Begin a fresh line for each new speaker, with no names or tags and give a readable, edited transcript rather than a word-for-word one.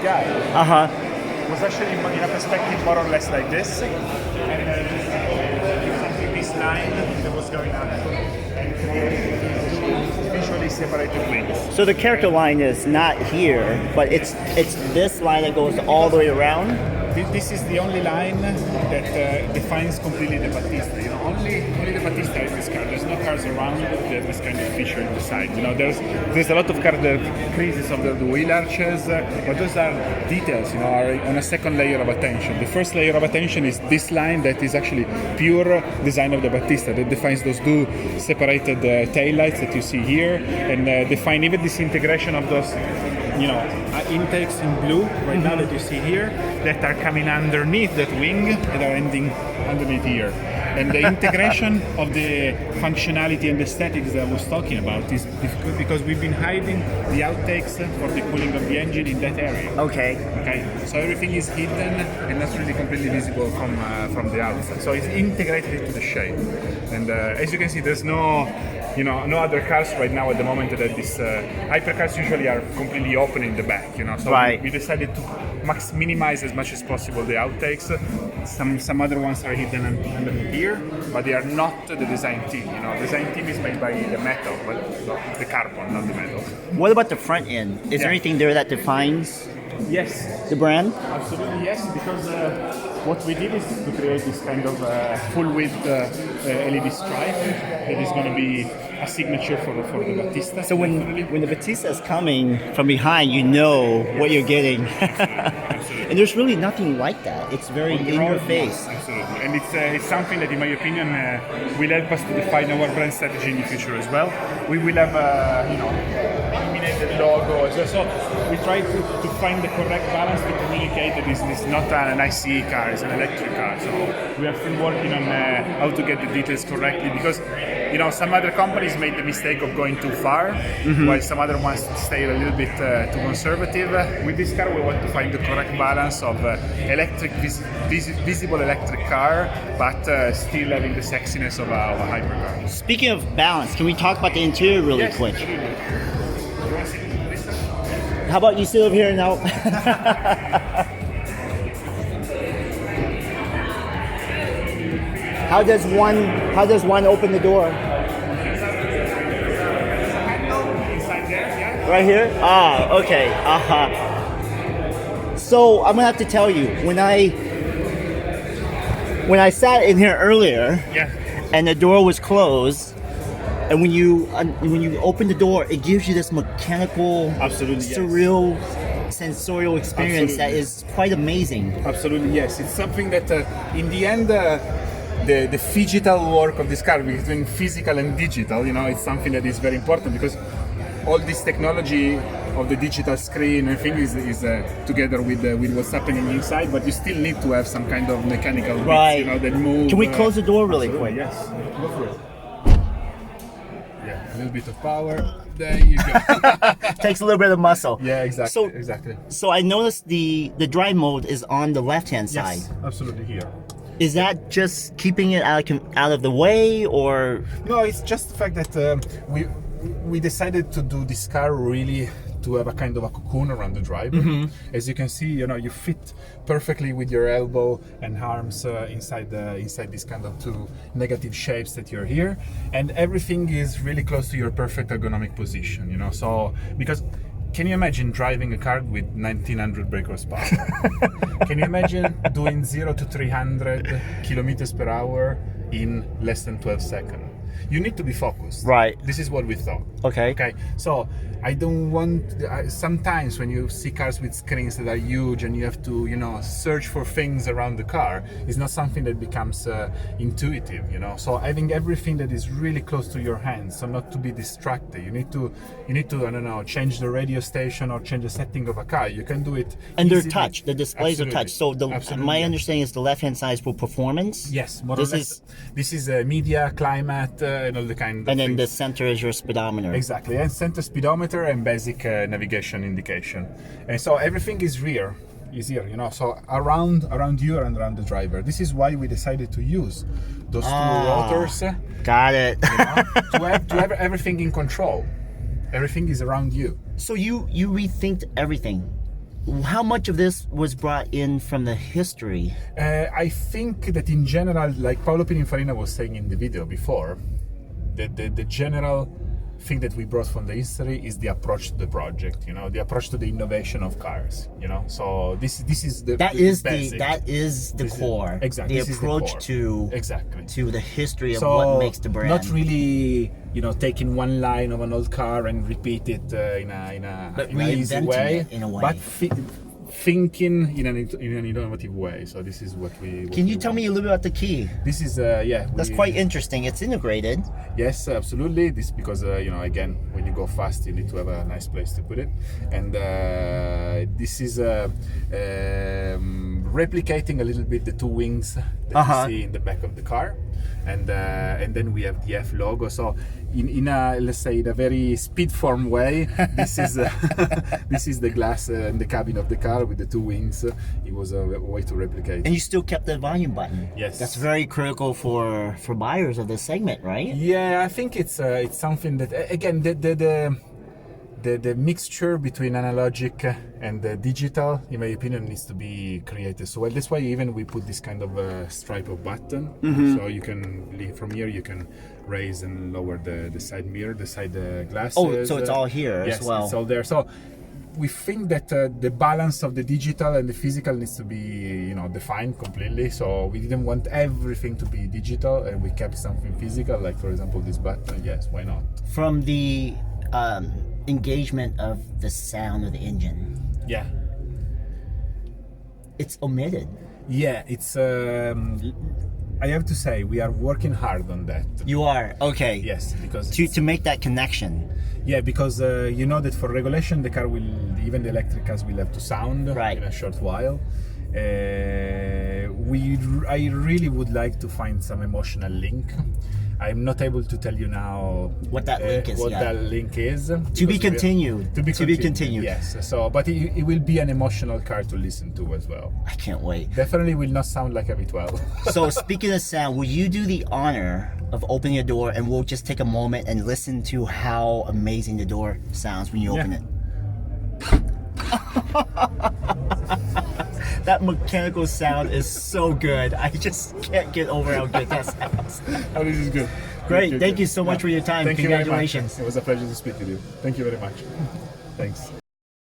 guy.
Was actually in a perspective more or less like this, and exactly this line that was going up and visually separated wings.
So the character line is not here, but it's this line that goes all the way around.
This is the only line that defines completely the Battista. You know, only the Battista has this car. There's no cars around that have this kind of feature in the side. You know, there's a lot of creases of the wheel arches, but those are details. You know, are on a second layer of attention. The first layer of attention is this line that is actually pure design of the Battista that defines those two separated tail lights that you see here, and define even this integration of those, you know, intakes in blue right now that you see here that are coming underneath that wing and are ending underneath here. And the integration of the functionality and aesthetics that I was talking about is because we've been hiding the outtakes for the cooling of the engine in that area.
Okay.
So everything is hidden and not really completely visible from the outside. So it's integrated into the shape. And as you can see, there's no other cars right now at the moment that this hypercars usually are completely open in the back. You know, so we decided to minimize as much as possible the outtakes. Some other ones are hidden underneath here, but they are not the design team. You know, design team is made by the metal, but the carbon, not the metal.
What about the front end? Is there anything there that defines the brand?
Absolutely yes, because what we did is to create this kind of full width LED stripe that is going to be a signature for the Battista.
So when the Battista is coming from behind, you know what you're getting. And there's really nothing like that. It's very in your face.
Absolutely. And it's something that, in my opinion, will help us to define our brand strategy in the future as well. We will have, illuminated logo as well. So we try to find the correct balance to communicate that this is not an ICE car, it's an electric car. So we are still working on how to get the details correctly, because some other companies made the mistake of going too far, while some other ones stayed a little bit too conservative. With this car, we want to find the correct balance of electric, visible electric car, but still having the sexiness of a hypercar.
Speaking of balance, can we talk about the interior really quick? How about you sit over here now? How does one open the door? Right here? Ah, okay. So I'm gonna have to tell you, when I sat in here earlier, and the door was closed, and when you open the door, it gives you this mechanical, surreal, sensorial experience that is quite amazing.
Absolutely, yes. It's something that, in the end, the phygital work of this car between physical and digital, it's something that is very important, because all this technology of the digital screen and thing is together with what's happening inside, but you still need to have some kind of mechanical bits, that move.
Can we close the door really quick?
Yes, go for it. Yeah, a little bit of power. There you go.
Takes a little bit of muscle.
Yeah, exactly.
So I noticed the drive mode is on the left-hand side.
Yes, absolutely here.
Is that just keeping it out of the way, or?
No, it's just the fact that we decided to do this car really to have a kind of a cocoon around the drive. As you can see, you fit perfectly with your elbow and arms inside this kind of two negative shapes that you're here, and everything is really close to your perfect ergonomic position. So because. Can you imagine driving a car with 1900 brake horsepower? Can you imagine doing 0 to 300 kilometers per hour in less than 12 seconds? You need to be focused.
Right.
This is what we thought.
Okay.
So I don't want. Sometimes when you see cars with screens that are huge and you have to, search for things around the car, it's not something that becomes intuitive. So having everything that is really close to your hands, so not to be distracted. You need to. I don't know, change the radio station or change the setting of a car. You can do it.
And
easily.
they're touch. The displays are touch. So my understanding is the left-hand side is for performance.
Yes. More or less. This is media, climate, and all the kind of.
And then
things.
the center is your speedometer.
Exactly, and center speedometer and basic navigation indication. And so everything is here. So around you and around the driver. This is why we decided to use those two rotors.
Got it.
To have everything in control. Everything is around you.
So you rethink everything. how much of this was brought in from the history?
I think that in general, like Paolo Pininfarina was saying in the video before, the general thing that we brought from the history is the approach to the project, the approach to the innovation of cars, so this is the basic.
That is the core.
Exactly.
The approach to the history of what makes the brand.
Not really, taking one line of an old car and repeat it in an easy way,
it in a way.
But thinking in an innovative way. So this is what we.
Can you tell me a little bit about the key?
This is
That's quite interesting. It's integrated.
Yes, absolutely. This because again, when you go fast, you need to have a nice place to put it, and this is replicating a little bit the two wings that you see in the back of the car, and then we have the F logo. So in a, let's say, in a very speed form way, this is this is the glass in the cabin of the car with the two wings. It was a way to replicate.
And you still kept the volume button.
Yes,
that's very critical for buyers of this segment, right?
Yeah, I think it's something that, again, the mixture between analogic and digital, in my opinion, needs to be created. So that's why even we put this kind of stripe of button. So you can, from here, you can raise and lower the side mirror, the side glasses.
Oh, so it's all here
as
well.
It's all there. So we think that the balance of the digital and the physical needs to be, defined completely. So we didn't want everything to be digital, and we kept something physical, like for example this button. Yes, why not?
From the engagement of the sound of the engine.
Yeah.
It's omitted.
Yeah, it's. I have to say, we are working hard on that.
You are? Okay.
Yes, because
to make that connection.
Yeah, because that for regulation, the car will, even the electric cars will have to sound in a short while. I really would like to find some emotional link. I'm not able to tell you now
what that link is.
That link is.
To be continued.
To be continued.
Yes.
So, but it will be an emotional car to listen to as well.
I can't wait.
Definitely will not sound like a V12.
So speaking of sound, will you do the honor of opening a door, and we'll just take a moment and listen to how amazing the door sounds when you open it. That mechanical sound is so good. I just can't get over how good that sounds.
Oh, this is good.
Great. Thank you so much for your time.
Thank
Congratulations.
you very much. It was a pleasure to speak with you. Thank you very much. Thanks.